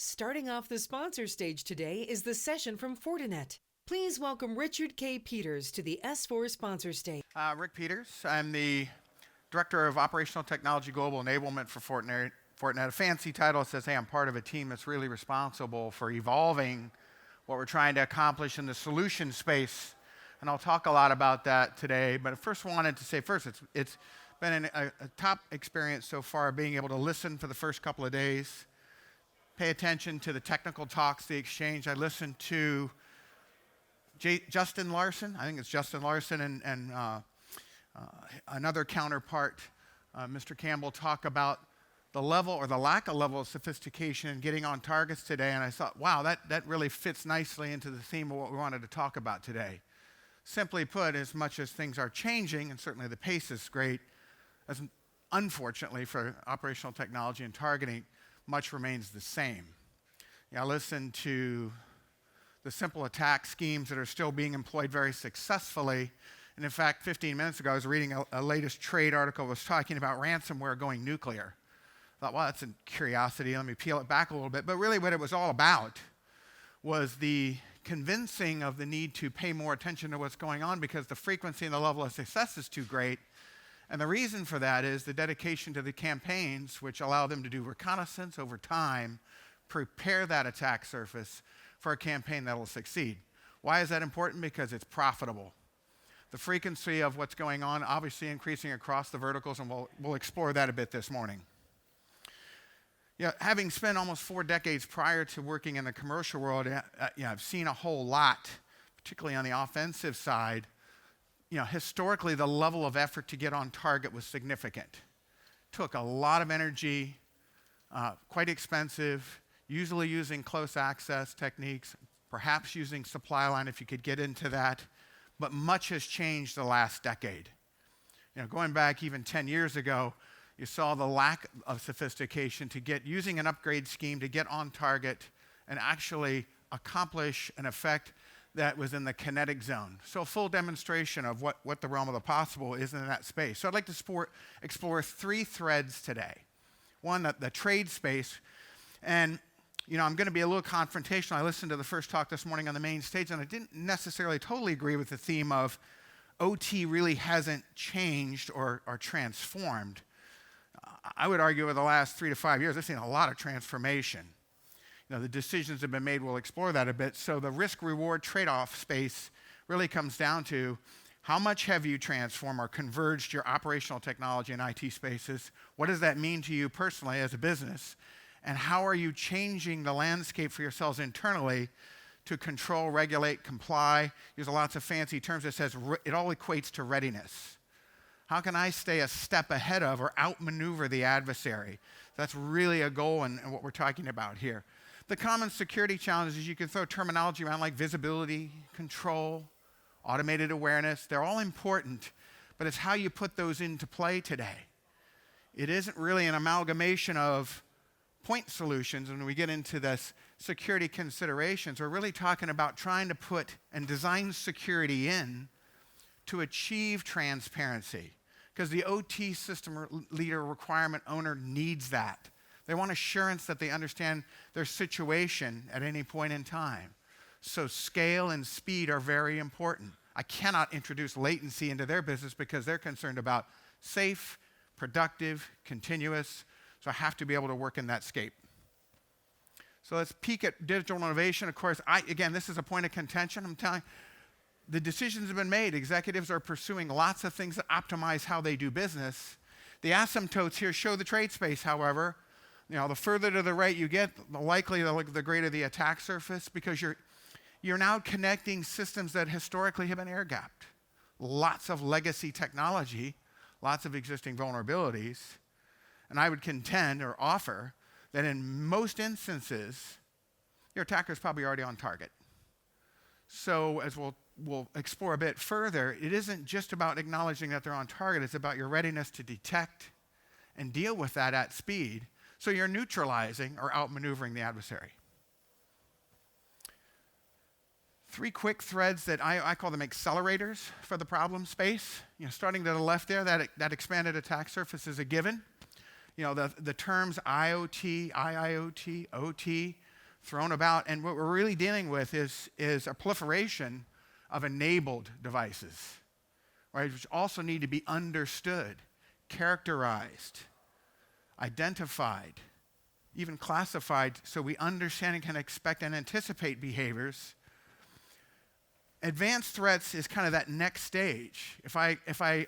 Starting off the sponsor stage today is the session from Fortinet. Please welcome Richard K. Peters to the S4 sponsor stage. Rick Peters. I'm the Director of Operational Technology Global Enablement for Fortinet. A fancy title says, hey, I'm part of a team that's really responsible for evolving what we're trying to accomplish in the solution space. And I'll talk a lot about that today. But I first wanted to say, it's been a top experience so far, being able to listen for the first couple of days, pay attention to the technical talks, the exchange. I listened to Justin Larson, I think it's Justin Larson, and another counterpart, Mr. Campbell, talk about the level or the lack of level of sophistication in getting on targets today. And I thought, wow, that really fits nicely into the theme of what we wanted to talk about today. Simply put, as much as things are changing, and certainly the pace is great, as unfortunately for operational technology and targeting, much remains the same. I listened to the simple attack schemes that are still being employed very successfully. And in fact, 15 minutes ago, I was reading a latest trade article that was talking about ransomware going nuclear. I thought, well, that's a curiosity. Let me peel it back a little bit. But really what it was all about was the convincing of the need to pay more attention to what's going on because the frequency and the level of success is too great. And the reason for that is the dedication to the campaigns, which allow them to do reconnaissance over time, prepare that attack surface for a campaign that will succeed. Why is that important? Because it's profitable. The frequency of what's going on obviously increasing across the verticals, and we'll explore that a bit this morning. Having spent almost 4 decades prior to working in the commercial world, I've seen a whole lot, particularly on the offensive side. Historically, the level of effort to get on target was significant. Took a lot of energy, quite expensive, usually using close access techniques, perhaps using supply line if you could get into that, but much has changed the last decade. Going back even 10 years ago, you saw the lack of sophistication to get using an upgrade scheme to get on target and actually accomplish an effect that was in the kinetic zone. So a full demonstration of what the realm of the possible is in that space. So I'd like to explore 3 threads today. One, the trade space. And I'm going to be a little confrontational. I listened to the first talk this morning on the main stage, and I didn't necessarily totally agree with the theme of OT really hasn't changed or transformed. I would argue over the last 3 to 5 years, I've seen a lot of transformation. The decisions have been made. We'll explore that a bit. So the risk-reward trade-off space really comes down to how much have you transformed or converged your operational technology and IT spaces? What does that mean to you personally as a business? And how are you changing the landscape for yourselves internally to control, regulate, comply? Use lots of fancy terms that says it all equates to readiness. How can I stay a step ahead of or outmaneuver the adversary? That's really a goal in what we're talking about here. The common security challenges, you can throw terminology around like visibility, control, automated awareness. They're all important, but it's how you put those into play today. It isn't really an amalgamation of point solutions. When we get into this security considerations, we're really talking about trying to put and design security in to achieve transparency. Because the OT system leader requirement owner needs that. They want assurance that they understand their situation at any point in time. So scale and speed are very important. I cannot introduce latency into their business because they're concerned about safe, productive, continuous. So I have to be able to work in that scape. So let's peek at digital innovation. Of course, again, this is a point of contention. I'm telling you, the decisions have been made. Executives are pursuing lots of things that optimize how they do business. The asymptotes here show the trade space, however. The further to the right you get, the greater the attack surface, because you're now connecting systems that historically have been air-gapped. Lots of legacy technology, lots of existing vulnerabilities. And I would contend or offer that in most instances, your attacker is probably already on target. So as we'll explore a bit further, it isn't just about acknowledging that they're on target. It's about your readiness to detect and deal with that at speed. So you're neutralizing or outmaneuvering the adversary. 3 quick threads that I call them accelerators for the problem space. Starting to the left there, that expanded attack surface is a given. The terms IoT, IIoT, OT thrown about. And what we're really dealing with is a proliferation of enabled devices, right, which also need to be understood, characterized, identified, even classified, so we understand and can expect and anticipate behaviors. Advanced threats is kind of that next stage. If I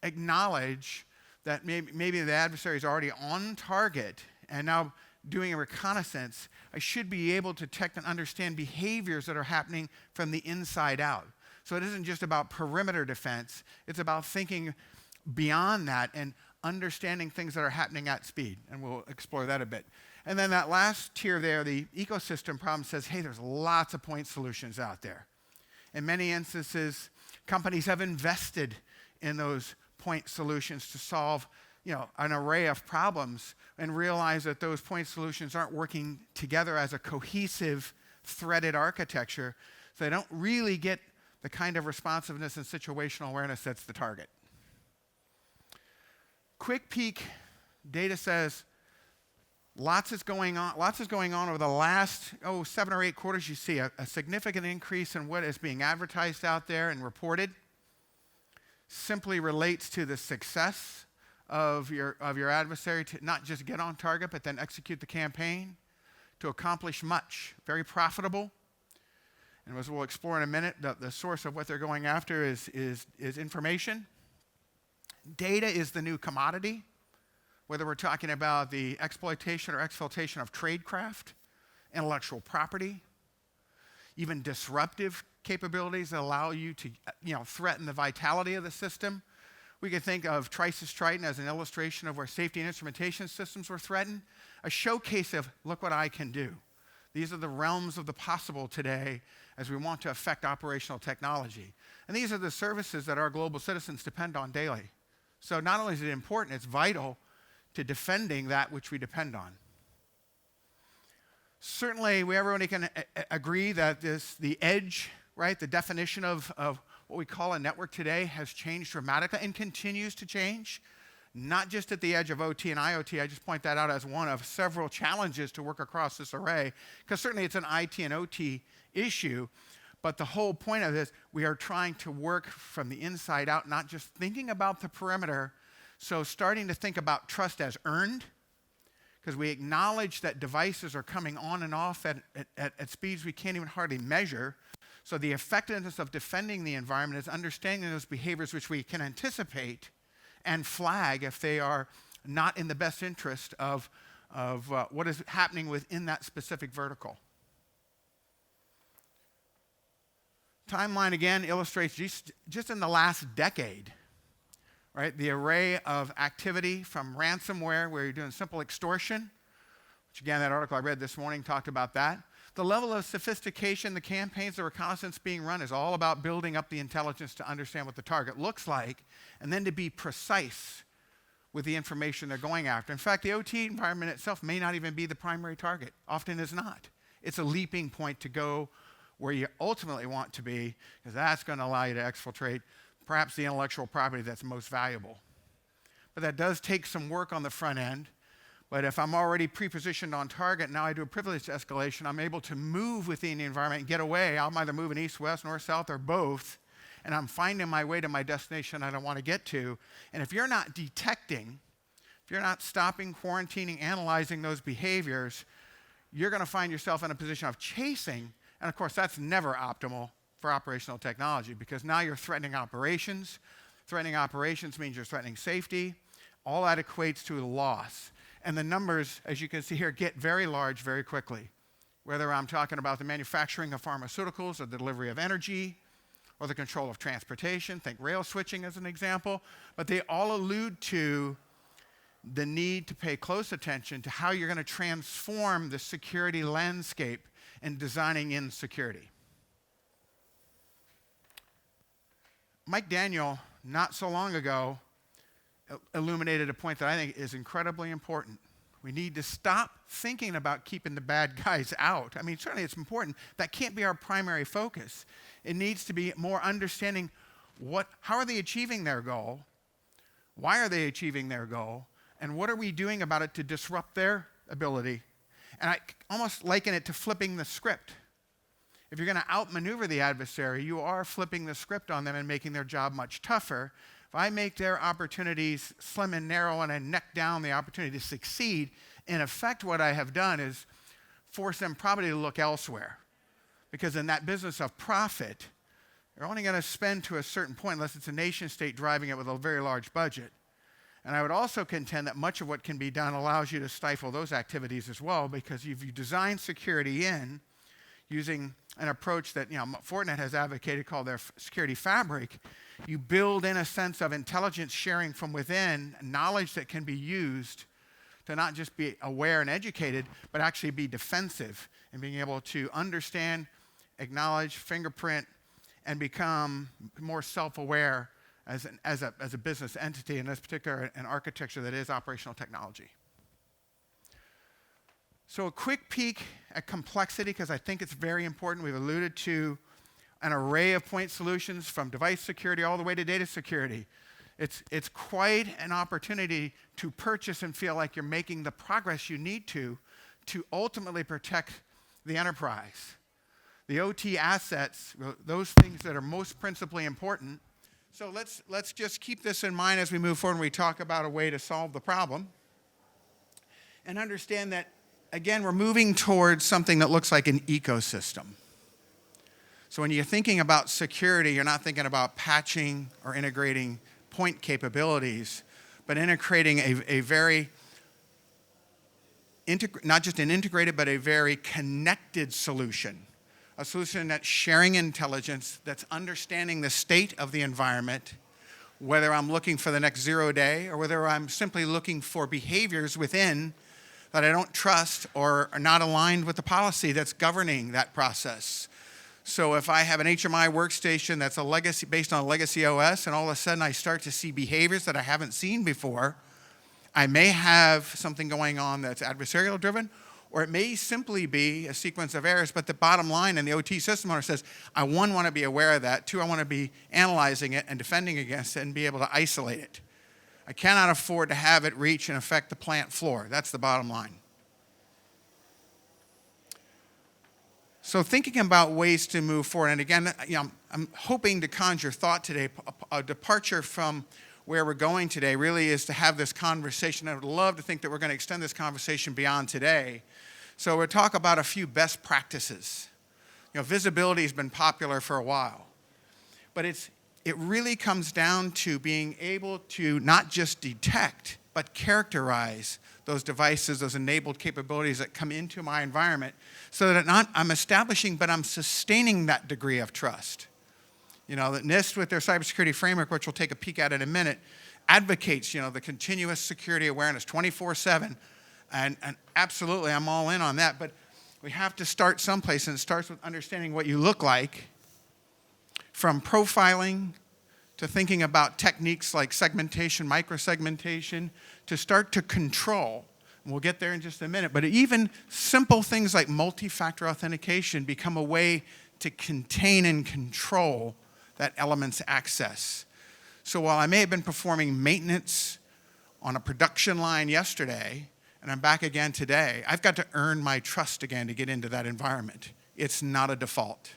acknowledge that maybe the adversary is already on target and now doing a reconnaissance, I should be able to detect and understand behaviors that are happening from the inside out. So it isn't just about perimeter defense, it's about thinking beyond that and understanding things that are happening at speed, and we'll explore that a bit. And then that last tier there, the ecosystem problem, says, hey, there's lots of point solutions out there. In many instances, companies have invested in those point solutions to solve, an array of problems, and realize that those point solutions aren't working together as a cohesive, threaded architecture, so they don't really get the kind of responsiveness and situational awareness that's the target. Quick peek data says lots is going on over the last 7 or 8 quarters. You see a significant increase in what is being advertised out there and reported. Simply relates to the success of your adversary to not just get on target, but then execute the campaign to accomplish much. Very profitable. And as we'll explore in a minute, the source of what they're going after is information. Data is the new commodity, whether we're talking about the exploitation or exfiltration of tradecraft, intellectual property, even disruptive capabilities that allow you to threaten the vitality of the system. We could think of Trisus Triton as an illustration of where safety and instrumentation systems were threatened, a showcase of, look what I can do. These are the realms of the possible today as we want to affect operational technology. And these are the services that our global citizens depend on daily. So not only is it important, it's vital to defending that which we depend on. Certainly, everybody can agree that the edge, right, the definition of what we call a network today has changed dramatically and continues to change, not just at the edge of OT and IoT. I just point that out as one of several challenges to work across this array, because certainly it's an IT and OT issue, but the whole point of this, we are trying to work from the inside out, not just thinking about the perimeter. So starting to think about trust as earned, because we acknowledge that devices are coming on and off at speeds we can't even hardly measure. So the effectiveness of defending the environment is understanding those behaviors which we can anticipate and flag if they are not in the best interest of what is happening within that specific vertical. Timeline again illustrates just in the last decade, right, the array of activity from ransomware, where you're doing simple extortion, which again, that article I read this morning talked about that. The level of sophistication, the campaigns, the reconnaissance being run is all about building up the intelligence to understand what the target looks like, and then to be precise with the information they're going after. In fact, the OT environment itself may not even be the primary target. Often is not. It's a leaping point to go where you ultimately want to be, because that's going to allow you to exfiltrate perhaps the intellectual property that's most valuable. But that does take some work on the front end. But if I'm already pre-positioned on target, now I do a privilege escalation, I'm able to move within the environment and get away. I'm either moving east, west, north, south, or both, and I'm finding my way to my destination I don't want to get to. And if you're not detecting, if you're not stopping, quarantining, analyzing those behaviors, you're going to find yourself in a position of chasing. And of course, that's never optimal for operational technology, because now you're threatening operations. Threatening operations means you're threatening safety. All that equates to a loss. And the numbers, as you can see here, get very large very quickly. Whether I'm talking about the manufacturing of pharmaceuticals or the delivery of energy or the control of transportation, think rail switching as an example, but they all allude to the need to pay close attention to how you're going to transform the security landscape in designing in security. Mike Daniel, not so long ago, illuminated a point that I think is incredibly important. We need to stop thinking about keeping the bad guys out. I mean, certainly it's important. That can't be our primary focus. It needs to be more understanding how are they achieving their goal? Why are they achieving their goal? And what are we doing about it to disrupt their ability? And I almost liken it to flipping the script. If you're going to outmaneuver the adversary, you are flipping the script on them and making their job much tougher. If I make their opportunities slim and narrow and I neck down the opportunity to succeed, in effect what I have done is force them probably to look elsewhere. Because in that business of profit, they're only going to spend to a certain point unless it's a nation state driving it with a very large budget. And I would also contend that much of what can be done allows you to stifle those activities as well, because if you design security in using an approach that Fortinet has advocated called their Security Fabric, you build in a sense of intelligence sharing from within, knowledge that can be used to not just be aware and educated, but actually be defensive and being able to understand, acknowledge, fingerprint, and become more self-aware as a business entity, and in particular an architecture that is operational technology. So a quick peek at complexity, because I think it's very important. We've alluded to an array of point solutions from device security all the way to data security. It's quite an opportunity to purchase and feel like you're making the progress you need to ultimately protect the enterprise. The OT assets, those things that are most principally important. So let's just keep this in mind as we move forward and we talk about a way to solve the problem. And understand that, again, we're moving towards something that looks like an ecosystem. So when you're thinking about security, you're not thinking about patching or integrating point capabilities, but integrating a very, not just an integrated, but a very connected solution. A solution that's sharing intelligence, that's understanding the state of the environment, whether I'm looking for the next 0 day or whether I'm simply looking for behaviors within that I don't trust or are not aligned with the policy that's governing that process. So if I have an HMI workstation that's based on a legacy OS, and all of a sudden I start to see behaviors that I haven't seen before, I may have something going on that's adversarial driven, or it may simply be a sequence of errors, but the bottom line in the OT system owner says, I want to be aware of that. 2, I want to be analyzing it and defending against it and be able to isolate it. I cannot afford to have it reach and affect the plant floor. That's the bottom line. So thinking about ways to move forward, and again, I'm hoping to conjure thought today. A departure from where we're going today really is to have this conversation. I would love to think that we're going to extend this conversation beyond today. So we'll talk about a few best practices. Visibility has been popular for a while, but it really comes down to being able to not just detect, but characterize those devices, those enabled capabilities that come into my environment, so that I'm establishing, but I'm sustaining that degree of trust. The NIST with their Cybersecurity Framework, which we'll take a peek at in a minute, advocates, the continuous security awareness 24/7. And absolutely, I'm all in on that. But we have to start someplace, and it starts with understanding what you look like, from profiling to thinking about techniques like segmentation, microsegmentation, to start to control. And we'll get there in just a minute. But even simple things like multi-factor authentication become a way to contain and control that element's access. So while I may have been performing maintenance on a production line yesterday, and I'm back again today, I've got to earn my trust again to get into that environment. It's not a default.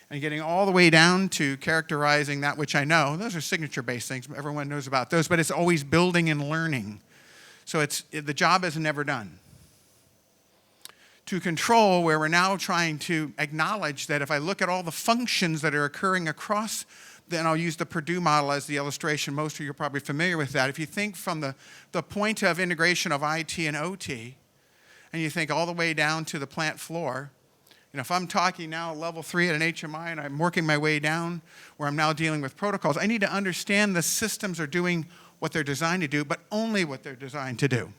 And getting all the way down to characterizing that which I know. Those are signature-based things. Everyone knows about those, but it's always building and learning. So the job is never done. To control, where we're now trying to acknowledge that if I look at all the functions that are occurring across, then I'll use the Purdue Model as the illustration. Most of you are probably familiar with that. If you think from the point of integration of IT and OT, and you think all the way down to the plant floor, if I'm talking now level 3 at an HMI and I'm working my way down where I'm now dealing with protocols, I need to understand the systems are doing what they're designed to do, but only what they're designed to do.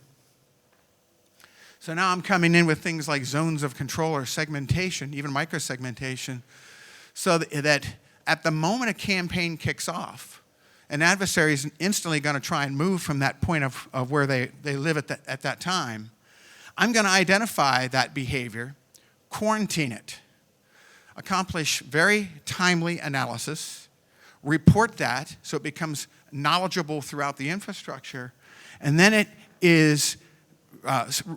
So now I'm coming in with things like zones of control or segmentation, even microsegmentation, so that at the moment a campaign kicks off, an adversary is instantly going to try and move from that point of where they live at that time. I'm going to identify that behavior, quarantine it, accomplish very timely analysis, report that so it becomes knowledgeable throughout the infrastructure, and then it is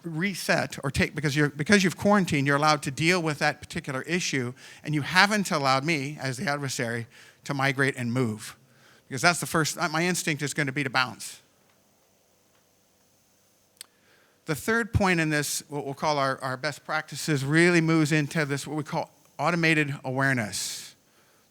reset or take, because you've quarantined, you're allowed to deal with that particular issue, and you haven't allowed me, as the adversary, to migrate and move. Because that's the first, my instinct is going to be to bounce. The third point in this, what we'll call our best practices, really moves into this, what we call automated awareness.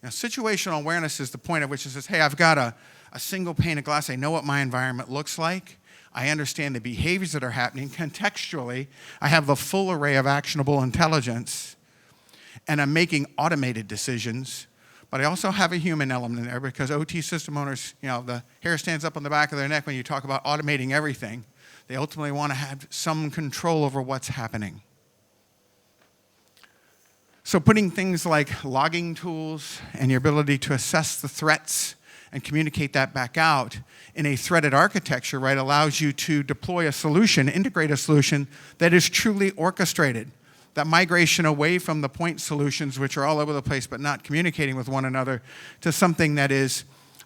Now, situational awareness is the point at which it says, hey, I've got a single pane of glass. I know what my environment looks like. I understand the behaviors that are happening. Contextually, I have the full array of actionable intelligence, and I'm making automated decisions. But I also have a human element in there, because OT system owners, the hair stands up on the back of their neck when you talk about automating everything. They ultimately want to have some control over what's happening. So putting things like logging tools and your ability to assess the threats and communicate that back out in a threaded architecture, right, allows you to deploy a solution, integrate a solution that is truly orchestrated. That migration away from the point solutions, which are all over the place but not communicating with one another, to something that is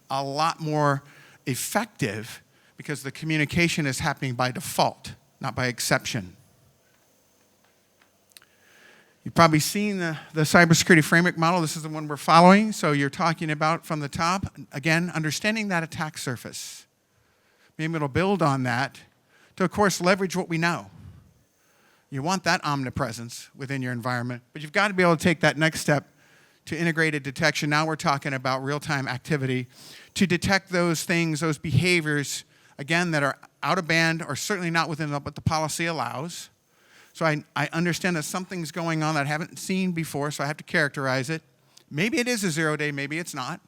a lot more effective, because the communication is happening by default, not by exception. You've probably seen the Cybersecurity Framework model. This is the one we're following. So you're talking about from the top, again, understanding that attack surface. Being able to build on that to, of course, leverage what we know. You want that omnipresence within your environment, but you've got to be able to take that next step to integrated detection. Now we're talking about real-time activity to detect those things, those behaviors, again, that are out of band or certainly not within what the policy allows. So I understand that something's going on that I haven't seen before, so I have to characterize it. Maybe it is a 0-day, maybe it's not.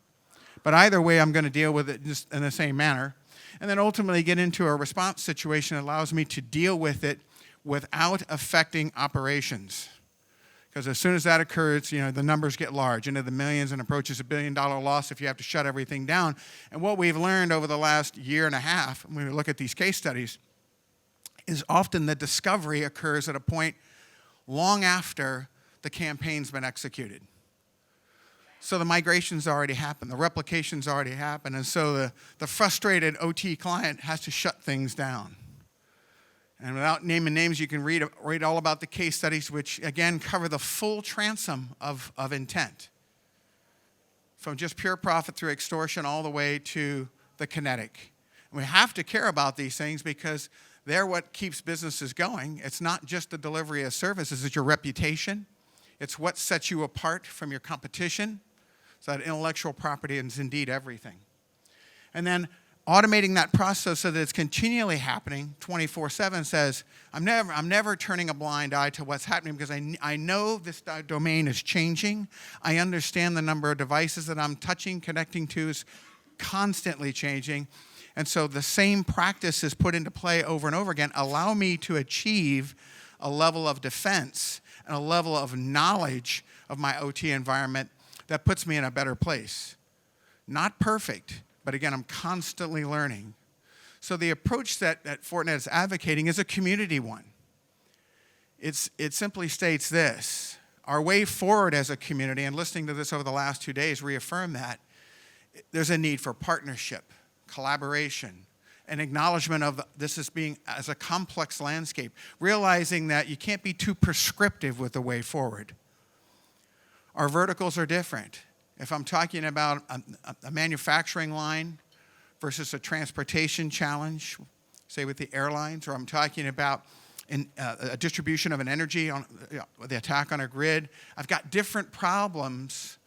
But either way, I'm going to deal with it just in the same manner. And then ultimately get into a response situation that allows me to deal with it without affecting operations. Because as soon as that occurs, the numbers get large, into the millions, and approaches $1 billion loss if you have to shut everything down. And what we've learned over the last year and a half, when we look at these case studies, is often the discovery occurs at a point long after the campaign's been executed. So the migration's already happened, the replication's already happened, and so the frustrated OT client has to shut things down. And without naming names, you can read all about the case studies, which, again, cover the full transom of intent. From just pure profit through extortion all the way to the kinetic. And we have to care about these things because they're what keeps businesses going. It's not just the delivery of services, it's your reputation. It's what sets you apart from your competition. So that intellectual property is indeed everything. And then automating that process so that it's continually happening 24/7 says, I'm never turning a blind eye to what's happening, because I know this domain is changing. I understand the number of devices that I'm touching, connecting to is constantly changing. And so the same practice is put into play over and over again. Allow me to achieve a level of defense and a level of knowledge of my OT environment that puts me in a better place. Not perfect, but again, I'm constantly learning. So the approach that Fortinet is advocating is a community one. It simply states this: our way forward as a community, and listening to this over the last 2 days reaffirm that, there's a need for partnership, collaboration, an acknowledgement of this as being as a complex landscape, realizing that you can't be too prescriptive with the way forward. Our verticals are different. If I'm talking about a manufacturing line versus a transportation challenge, say with the airlines, or I'm talking about a distribution of an energy, on the attack on a grid, I've got different problems,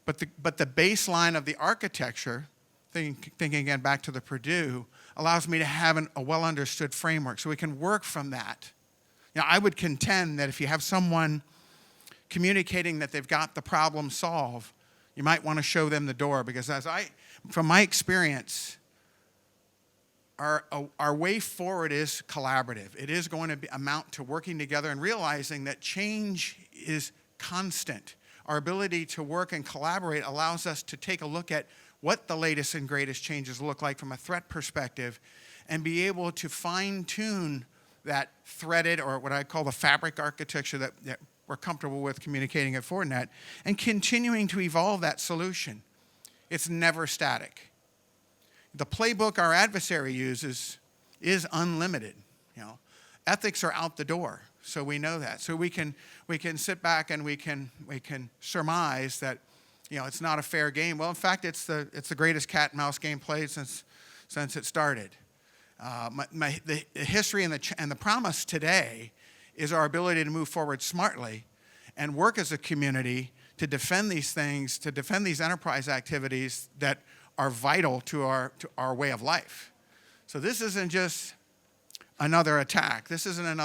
but the baseline of the architecture, thinking again back to the Purdue, allows me to have a well-understood framework so we can work from that. I would contend that if you have someone communicating that they've got the problem solved, you might want to show them the door, because from my experience, our way forward is collaborative. It is going to amount to working together and realizing that change is constant. Our ability to work and collaborate allows us to take a look at what the latest and greatest changes look like from a threat perspective and be able to fine-tune that threaded, or what I call the fabric architecture that we're comfortable with communicating at Fortinet, and continuing to evolve that solution. It's never static. The playbook our adversary uses is unlimited. ethics are out the door. So we know that. So we can sit back and we can surmise that, it's not a fair game. Well, in fact, it's the greatest cat and mouse game played since it started. The history and the promise today is our ability to move forward smartly and work as a community to defend these things, to defend these enterprise activities that are vital to our way of life. So this isn't just another attack. This isn't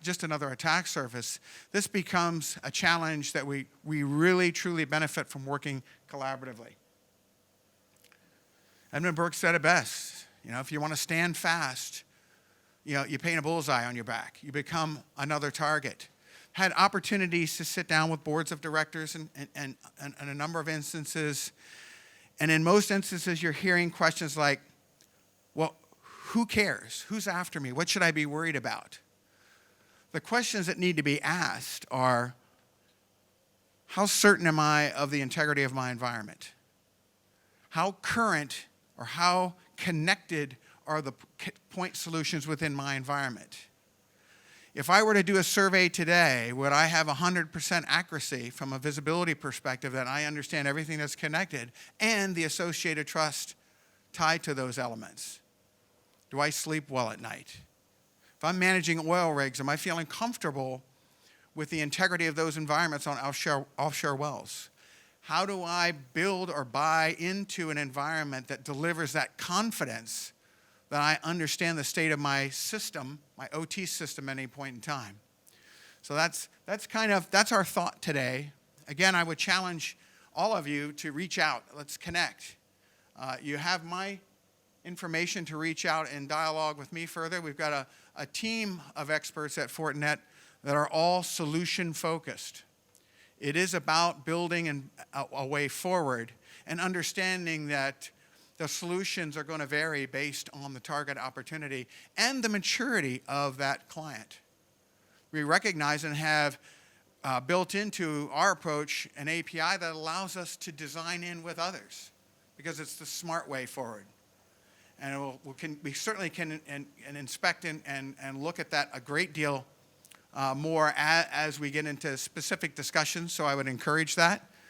just another attack surface. This becomes a challenge that we really, truly benefit from working collaboratively. Edmund Burke said it best. If you want to stand fast, you paint a bullseye on your back. You become another target. Had opportunities to sit down with boards of directors and a number of instances. And in most instances, you're hearing questions like, well, who cares? Who's after me? What should I be worried about? The questions that need to be asked are, how certain am I of the integrity of my environment? How current or how connected are the point solutions within my environment? If I were to do a survey today, would I have 100% accuracy from a visibility perspective that I understand everything that's connected and the associated trust tied to those elements? Do I sleep well at night? If I'm managing oil rigs, am I feeling comfortable with the integrity of those environments on offshore wells? How do I build or buy into an environment that delivers that confidence that I understand the state of my system, my OT system at any point in time? So that's our thought today. Again, I would challenge all of you to reach out. Let's connect. You have my information to reach out and dialogue with me further. We've got a team of experts at Fortinet that are all solution focused. It is about building a way forward and understanding that the solutions are going to vary based on the target opportunity and the maturity of that client. We recognize and have built into our approach an API that allows us to design in with others because it's the smart way forward. And we certainly can inspect and look at that a great deal more as we get into specific discussions, so I would encourage that.